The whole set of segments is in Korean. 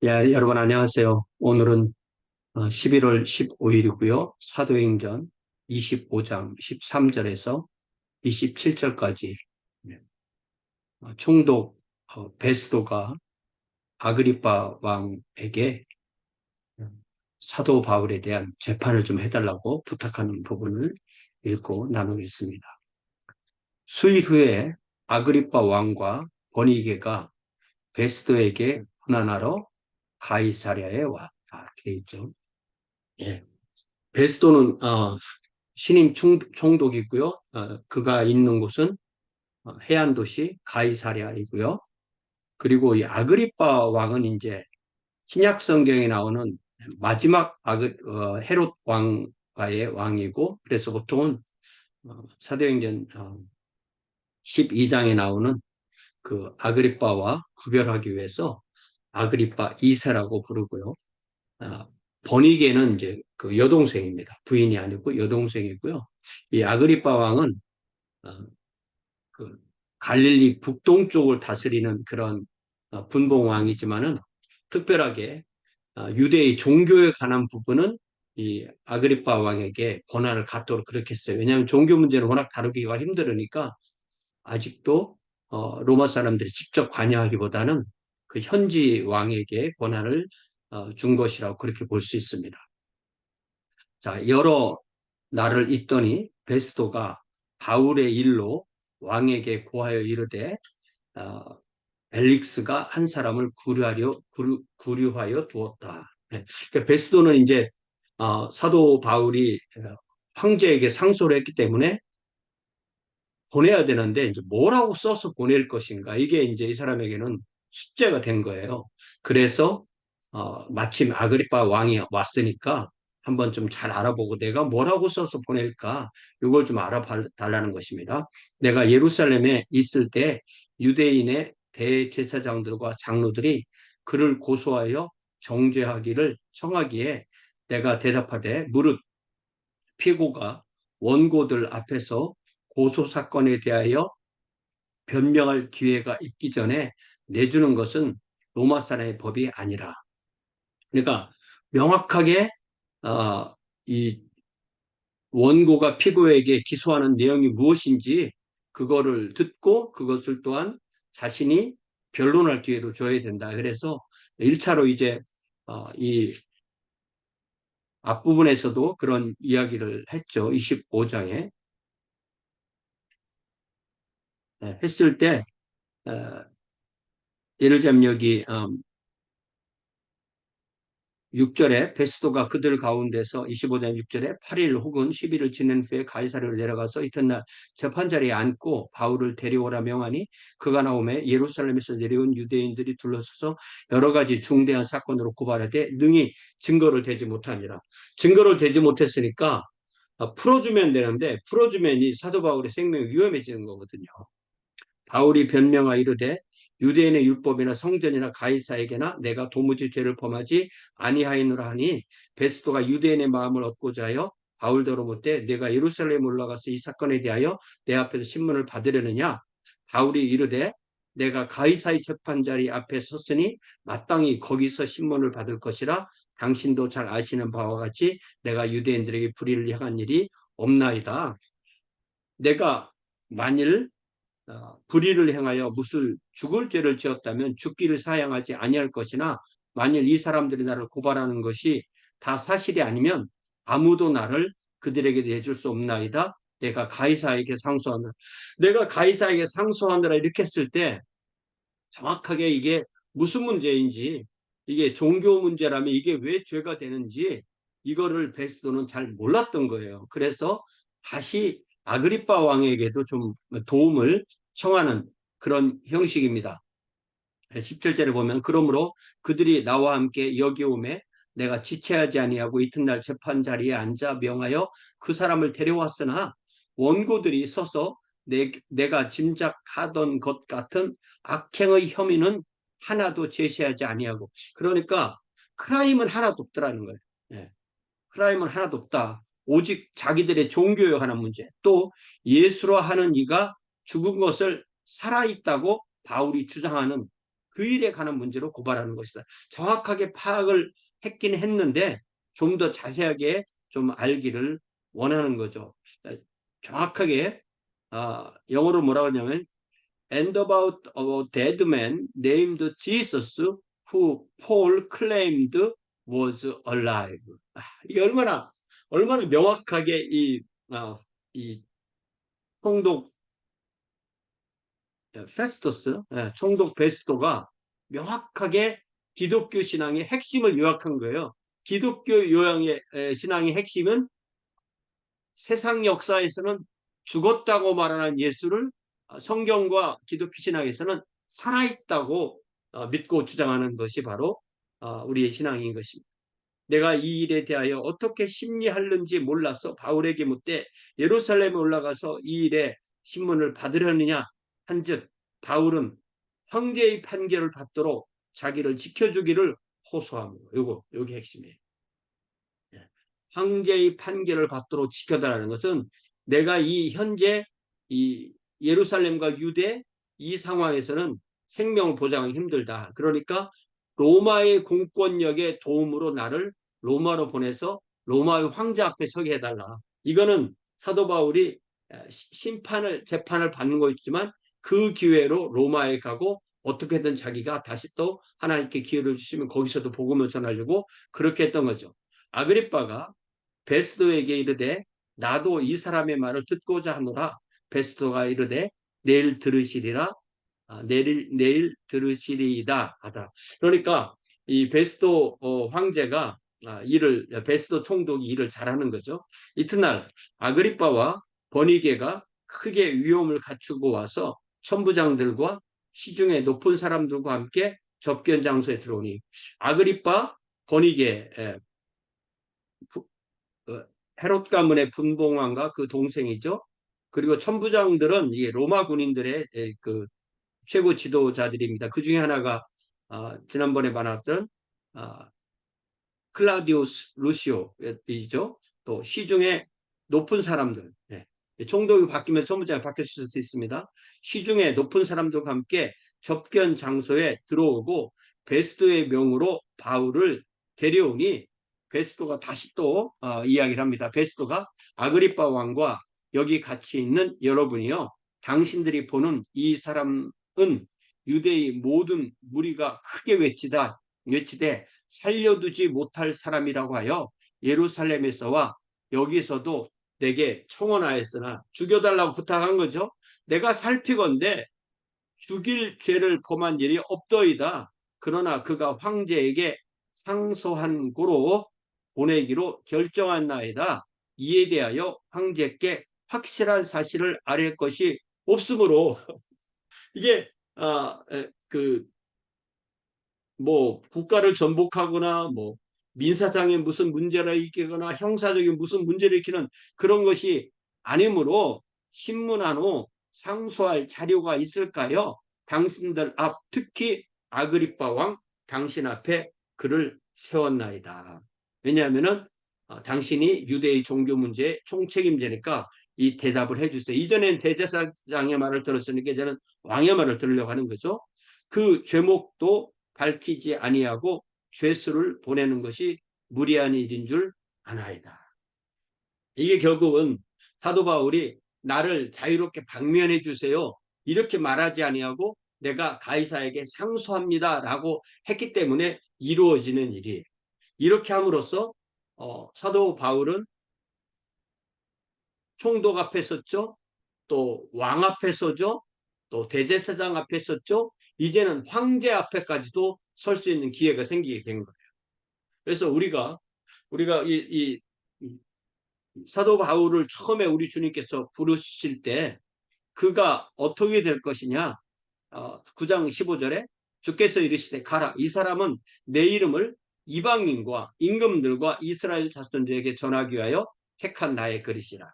예, 여러분 안녕하세요. 오늘은 11월 15일이고요. 사도행전 25장 13절에서 27절까지 총독 베스도가 아그리파 왕에게 사도 바울에 대한 재판을 좀 해달라고 부탁하는 부분을 읽고 나누겠습니다. 수일 후에 아그리파 왕과 버니게가 베스도에게 문안하러 가이사랴에 왔다. 이렇게 있죠. 예. 베스도는 신임 총독이고요. 그가 있는 곳은 해안 도시 가이사랴이고요. 그리고 이 아그리파 왕은 이제 신약 성경에 나오는 마지막 헤롯 왕과의 왕이고, 그래서 보통은 사도행전 12장에 나오는 그 아그리파와 구별하기 위해서 아그리파 2세라고 부르고요. 아, 버니게는 이제 그 여동생입니다. 부인이 아니고 여동생이고요. 이 아그리파 왕은 어, 그 갈릴리 북동쪽을 다스리는 그런 분봉 왕이지만은 특별하게 유대의 종교에 관한 부분은 이 아그리파 왕에게 권한을 갖도록 그렇게 했어요. 왜냐하면 종교 문제는 워낙 다루기가 힘들으니까 아직도 로마 사람들이 직접 관여하기보다는 그 현지 왕에게 권한을 준 것이라고 그렇게 볼 수 있습니다. 자, 여러 날을 있더니 베스도가 바울의 일로 왕에게 고하여 이르되 어, 벨릭스가 한 사람을 구류하여 두었다. 네. 그러니까 베스도는 이제 사도 바울이 황제에게 상소를 했기 때문에 보내야 되는데 이제 뭐라고 써서 보낼 것인가 이게 이제 이 사람에게는 숙제가 된 거예요. 그래서 마침 아그리파 왕이 왔으니까 한번 좀 잘 알아보고 내가 뭐라고 써서 보낼까 이걸 좀 알아달라는 것입니다. 내가 예루살렘에 있을 때 유대인의 대제사장들과 장로들이 그를 고소하여 정죄하기를 청하기에 내가 대답하되 무릇 피고가 원고들 앞에서 고소 사건에 대하여 변명할 기회가 있기 전에 내주는 것은 로마 사람의 법이 아니라. 그러니까 명확하게 어, 이 원고가 피고에게 기소하는 내용이 무엇인지 그거를 듣고 그것을 또한 자신이 변론할 기회도 줘야 된다. 그래서 1차로 이제 이 앞부분에서도 그런 이야기를 했죠. 25장에 했을 때 어, 예를 들자면 여기 6절에 베스도가 그들 가운데서 25장 6절에 8일 혹은 10일을 지낸 후에 가이사랴로 내려가서 이튿날 재판자리에 앉고 바울을 데려오라 명하니 그가 나오매 예루살렘에서 내려온 유대인들이 둘러서서 여러 가지 중대한 사건으로 고발하되 능히 증거를 대지 못하니라. 증거를 대지 못했으니까 풀어주면 되는데 풀어주면 이 사도 바울의 생명이 위험해지는 거거든요. 바울이 변명하여 이르되 유대인의 율법이나 성전이나 가이사에게나 내가 도무지 죄를 범하지 아니하였노라 하니 베스도가 유대인의 마음을 얻고자 하여 바울더러 묻되 내가 예루살렘에 올라가서 이 사건에 대하여 내 앞에서 신문을 받으려느냐. 바울이 이르되 내가 가이사의 재판자리 앞에 섰으니 마땅히 거기서 신문을 받을 것이라. 당신도 잘 아시는 바와 같이 내가 유대인들에게 불의를 행한 일이 없나이다. 내가 만일 불의를 행하여 무슨 죽을 죄를 지었다면 죽기를 사양하지 아니할 것이나 만일 이 사람들이 나를 고발하는 것이 다 사실이 아니면 아무도 나를 그들에게 내줄 수 없나이다. 내가 가이사에게 상소하느라. 내가 가이사에게 상소하느라 이렇게 했을 때 정확하게 이게 무슨 문제인지, 이게 종교 문제라면 이게 왜 죄가 되는지 이거를 베스도는 잘 몰랐던 거예요. 그래서 다시 아그리파 왕에게도 좀 도움을 청하는 그런 형식입니다. 17절에 보면 그러므로 그들이 나와 함께 여기 오매 내가 지체하지 아니하고 이튿날 재판 자리에 앉아 명하여 그 사람을 데려왔으나 원고들이 서서 내가 짐작하던 것 같은 악행의 혐의는 하나도 제시하지 아니하고, 그러니까 크라임은 하나도 없더라는 거예요. 예. 크라임은 하나도 없다. 오직 자기들의 종교에 관한 문제, 또 예수로 하는 이가 죽은 것을 살아있다고 바울이 주장하는 그 일에 관한 문제로 고발하는 것이다. 정확하게 파악을 했긴 했는데 좀 더 자세하게 좀 알기를 원하는 거죠. 정확하게 영어로 뭐라고 하냐면 and about a dead man named Jesus who Paul claimed was alive. 이게 얼마나 명확하게 이 총독 페스토스, 총독 베스토가 명확하게 기독교 신앙의 핵심을 요약한 거예요. 기독교 신앙의 핵심은 세상 역사에서는 죽었다고 말하는 예수를 성경과 기독교 신앙에서는 살아있다고 믿고 주장하는 것이 바로 우리의 신앙인 것입니다. 내가 이 일에 대하여 어떻게 심리하는지 몰라서 바울에게 묻되 예루살렘에 올라가서 이 일에 신문을 받으려느냐 한즉 바울은 황제의 판결을 받도록 자기를 지켜주기를 호소합니다. 요게 핵심이에요. 황제의 판결을 받도록 지켜달라는 것은 내가 현재 이 예루살렘과 유대 이 상황에서는 생명을 보장하기 힘들다. 그러니까 로마의 공권력의 도움으로 나를 로마로 보내서 로마의 황제 앞에 서게 해달라. 이거는 사도 바울이 재판을 받는 거 있지만 그 기회로 로마에 가고 어떻게든 자기가 다시 또 하나님께 기회를 주시면 거기서도 복음을 전하려고 그렇게 했던 거죠. 아그리빠가 베스도에게 이르되 나도 이 사람의 말을 듣고자 하노라. 베스도가 이르되 내일 들으시리라. 내일 들으시리이다 하다. 그러니까 이 베스도 황제가 베스도 총독이 일을 잘하는 거죠. 이튿날 아그리빠와 버니게가 크게 위험을 갖추고 와서 천부장들과 시중에 높은 사람들과 함께 접견 장소에 들어오니 아그리빠 버니게 헤롯 가문의 분봉왕과 그 동생이죠. 그리고 천부장들은 이 로마 군인들의 그 최고 지도자들입니다. 그 중에 하나가 지난번에 만났던 클라우디우스 루시오이죠. 또 시중에 높은 사람들, 총독이 바뀌면 천부장이 바뀔 수도 있습니다. 시중에 높은 사람들과 함께 접견 장소에 들어오고 베스도의 명으로 바울을 데려오니 베스도가 다시 또 이야기를 합니다. 베스도가 아그리빠 왕과 여기 같이 있는 여러분이요. 당신들이 보는 이 사람은 유대의 모든 무리가 크게 외치되 살려두지 못할 사람이라고 하여 예루살렘에서와 여기서도 내게 청원하였으나 죽여달라고 부탁한 거죠. 내가 살피건대 죽일 죄를 범한 일이 없더이다. 그러나 그가 황제에게 상소한 고로 보내기로 결정한 나이다. 이에 대하여 황제께 확실한 사실을 아뢰 것이 없으므로 이게 국가를 전복하거나 민사상에 무슨 문제를 일으키거나 형사적인 무슨 문제를 일으키는 그런 것이 아니므로 신문한 후 상소할 자료가 있을까요? 당신들 앞 특히 아그리빠 왕 당신 앞에 그를 세웠나이다. 왜냐하면은 당신이 유대의 종교 문제의 총책임자니까 이 대답을 해주세요. 이전엔 대제사장의 말을 들었으니까 이제는 왕의 말을 들으려고 하는 거죠. 그 죄목도 밝히지 아니하고 죄수를 보내는 것이 무리한 일인 줄 아나이다. 이게 결국은 사도 바울이 나를 자유롭게 방면해 주세요. 이렇게 말하지 아니하고 내가 가이사에게 상소합니다라고 했기 때문에 이루어지는 일이에요. 이렇게 함으로써 사도 바울은 총독 앞에 섰죠. 또 왕 앞에 서죠. 또 대제사장 앞에 섰죠. 이제는 황제 앞에까지도 설 수 있는 기회가 생기게 된 거예요. 그래서 우리가 이 사도 바울을 처음에 우리 주님께서 부르실 때 그가 어떻게 될 것이냐 9장 15절에 주께서 이르시되 가라 이 사람은 내 이름을 이방인과 임금들과 이스라엘 자손들에게 전하기 위하여 택한 나의 그릇이라.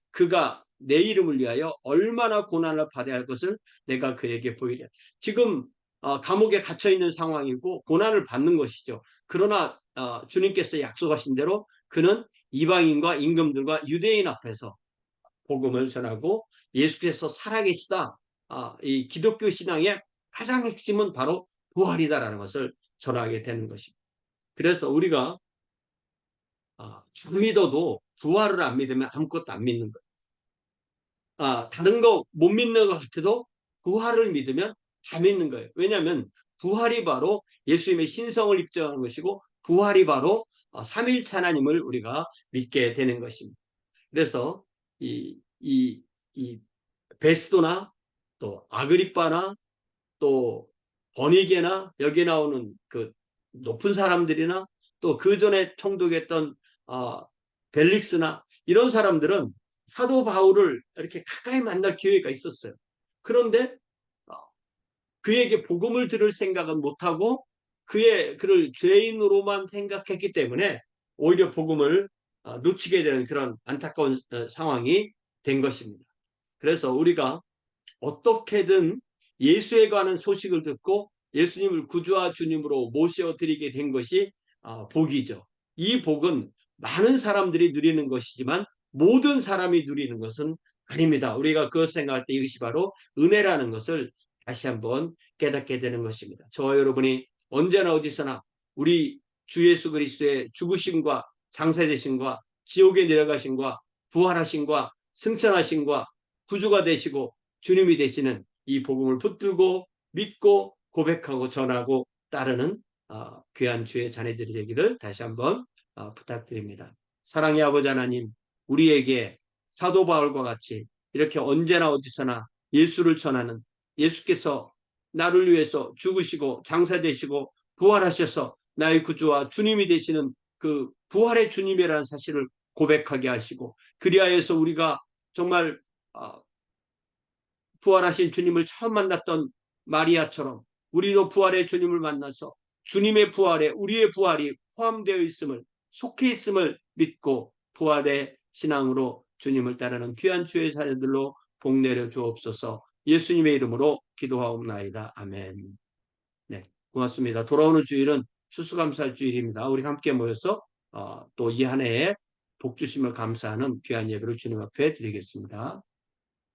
그가 내 이름을 위하여 얼마나 고난을 받아야 할 것을 내가 그에게 보이랴. 지금 감옥에 갇혀 있는 상황이고 고난을 받는 것이죠. 그러나 주님께서 약속하신 대로 그는 이방인과 임금들과 유대인 앞에서 복음을 전하고 예수께서 살아계시다. 이 기독교 신앙의 가장 핵심은 바로 부활이다라는 것을 전하게 되는 것입니다. 그래서 우리가 믿어도 부활을 안 믿으면 아무것도 안 믿는 거예요. 다른 거 못 믿는 것 같아도 부활을 믿으면 다 믿는 거예요. 왜냐하면 부활이 바로 예수님의 신성을 입증하는 것이고 부활이 바로 삼일체 하나님을 우리가 믿게 되는 것입니다. 그래서 이, 이, 이 베스도나 또 아그리빠나 또 버니게나 여기 나오는 그 높은 사람들이나 또 그 전에 통독했던 벨릭스나 이런 사람들은 사도 바울을 이렇게 가까이 만날 기회가 있었어요. 그런데 어, 그에게 복음을 들을 생각은 못하고 그를 죄인으로만 생각했기 때문에 오히려 복음을 놓치게 되는 그런 안타까운 상황이 된 것입니다. 그래서 우리가 어떻게든 예수에 관한 소식을 듣고 예수님을 구주와 주님으로 모셔드리게 된 것이 복이죠. 이 복은 많은 사람들이 누리는 것이지만 모든 사람이 누리는 것은 아닙니다. 우리가 그것 생각할 때 이것이 바로 은혜라는 것을 다시 한번 깨닫게 되는 것입니다. 저와 여러분이 언제나 어디서나 우리 주 예수 그리스도의 죽으심과 장사되심과 지옥에 내려가심과 부활하심과 승천하심과 구주가 되시고 주님이 되시는 이 복음을 붙들고 믿고 고백하고 전하고 따르는 귀한 주의 자녀들이 되기를 다시 한번 부탁드립니다. 사랑의 아버지 하나님, 우리에게 사도 바울과 같이 이렇게 언제나 어디서나 예수를 전하는 예수께서 나를 위해서 죽으시고 장사되시고 부활하셔서 나의 구주와 주님이 되시는 그 부활의 주님이라는 사실을 고백하게 하시고 그리하여서 우리가 정말 부활하신 주님을 처음 만났던 마리아처럼 우리도 부활의 주님을 만나서 주님의 부활에 우리의 부활이 포함되어 있음을 속해 있음을 믿고 부활의 신앙으로 주님을 따르는 귀한 주의 자녀들로 복 내려 주옵소서. 예수님의 이름으로 기도하옵나이다. 아멘. 네, 고맙습니다. 돌아오는 주일은 추수감사할 주일입니다. 우리 함께 모여서 또 이 한 해에 복 주심을 감사하는 귀한 예배를 주님 앞에 드리겠습니다.